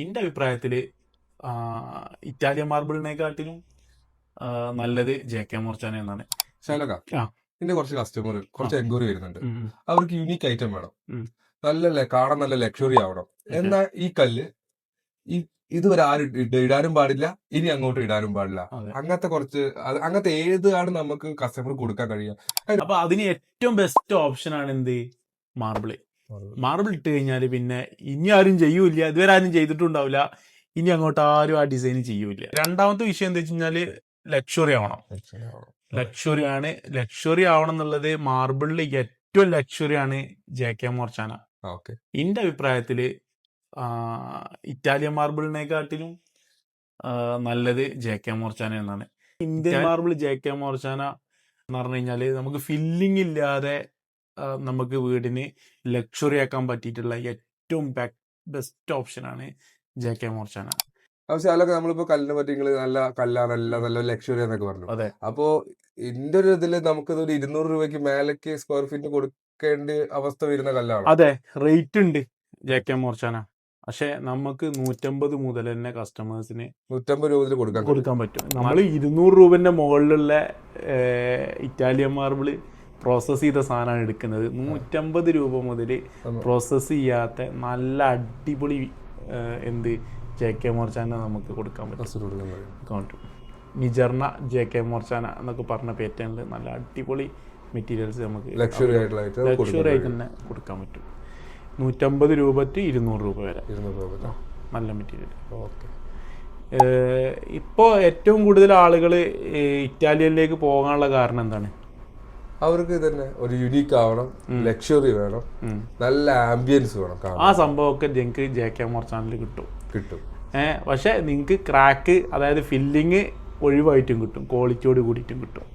എൻ്റെ അഭിപ്രായത്തിൽ ഇറ്റാലിയൻ മാർബിളിനെക്കാട്ടിലും നല്ലത് JK മോർച്ചാന എന്നാണ്. ശൈലക, ആ ഇതിന്റെ കുറച്ച് കസ്റ്റമർ കുറച്ച് എൻക്വയറി വരുന്നുണ്ട്. ഉം, ഉം, അവർക്ക് യുണീക്ക് ഐറ്റം വേണം, ഉം. കാണാൻ നല്ല ലക്ഷറി ആവണം. എന്നാൽ ഈ കല്ല് ഈ ഇതുവരെ ആരും ഇടാനും പാടില്ല, ഇനി അങ്ങോട്ട് ഇടാനും പാടില്ല. അതെ. അങ്ങനത്തെ ഏതാണ് നമുക്ക് കസ്റ്റമർ കൊടുക്കാൻ കഴിയുക? അപ്പൊ അതിന് ഏറ്റവും ബെസ്റ്റ് ഓപ്ഷൻ ആണ് എന്ത്? മാർബിള്. മാർബിൾ ഇട്ട് കഴിഞ്ഞാൽ പിന്നെ ഇനി ആരും ചെയ്യൂല, ഇതുവരെ ആരും ചെയ്തിട്ടുണ്ടാവില്ല, ഇനി അങ്ങോട്ട് ആരും ആ ഡിസൈൻ ചെയ്യൂല. രണ്ടാമത്തെ വിഷയം എന്താ വെച്ച് കഴിഞ്ഞാല് ലക്ഷറി ആവണം. ലക്ഷറി ആവണം എന്നുള്ളത് മാർബിളിൽ ഏറ്റവും ലക്ഷറി ആണ് JK മോർച്ചാന. എൻ്റെ അഭിപ്രായത്തില് ഇറ്റാലിയൻ മാർബിളിനെക്കാട്ടിലും നല്ലത് JK മോർച്ചാന എന്നാണ്. ഇന്ത്യൻ മാർബിൾ JK മോർച്ചാന എന്ന് പറഞ്ഞു കഴിഞ്ഞാല് നമുക്ക് ഫില്ലിംഗ് ഇല്ലാതെ നമുക്ക് വീടിന് ലക്ഷറി ആക്കാൻ പറ്റിയിട്ടുള്ള ഏറ്റവും ബെസ്റ്റ് ഓപ്ഷനാണ് JK മോർച്ചാന. പക്ഷെ നമ്മളിപ്പോ കല്ലിനെ പറ്റി നല്ല കല്ലാണ്, നല്ല ലക്ഷറി എന്നൊക്കെ പറഞ്ഞു. അതെ. അപ്പോ ഇതിന്റെ ഒരു ഇതില് നമുക്കിത് ഒരു 200 രൂപയ്ക്ക് മേലേക്ക് സ്ക്വയർ ഫീറ്റ് കൊടുക്കേണ്ട അവസ്ഥ വരുന്ന കല്ലാണ്. അതെ, റേറ്റ് ഉണ്ട് JK മോർച്ചാന. പക്ഷെ നമുക്ക് 150 മുതൽ തന്നെ കസ്റ്റമേഴ്സിന് 150 രൂപ കൊടുക്കാൻ പറ്റും. നമ്മൾ 200 രൂപന്റെ മുകളിലുള്ള ഇറ്റാലിയൻ മാർബിള് പ്രോസസ് ചെയ്ത സാധനമാണ് എടുക്കുന്നത്. 150 രൂപ മുതൽ പ്രോസസ് ചെയ്യാത്ത നല്ല അടിപൊളി JK മോർച്ചാന നമുക്ക് കൊടുക്കാൻ പറ്റും. നിജർണ JK മോർച്ചാന എന്നൊക്കെ പറഞ്ഞ പാറ്റേണിൽ നല്ല അടിപൊളി മെറ്റീരിയൽസ് നമുക്ക് ലക്ഷറി ആയിട്ട് തന്നെ കൊടുക്കാൻ പറ്റും. 150 രൂപ ടു 200 രൂപ വരെ നല്ല മെറ്റീരിയൽ. ഇപ്പോൾ ഏറ്റവും കൂടുതൽ ആളുകൾ ഇറ്റാലിയനിലേക്ക് പോകാനുള്ള കാരണം എന്താണ്? അവർക്ക് തന്നെ ഒരു യുണീക്ക് ആവണം, ലക്ഷറി വേണം, നല്ല ആംബിയൻസ് വേണം. ആ സംഭവമൊക്കെ നിങ്ങൾക്ക് JK മോർച്ചാനിൽ കിട്ടും. പക്ഷെ നിങ്ങൾക്ക് ക്രാക്ക്, അതായത് ഫില്ലിങ് ഒഴിവായിട്ടും കിട്ടും, ക്വാളിറ്റിയോട് കൂടിയിട്ടും കിട്ടും.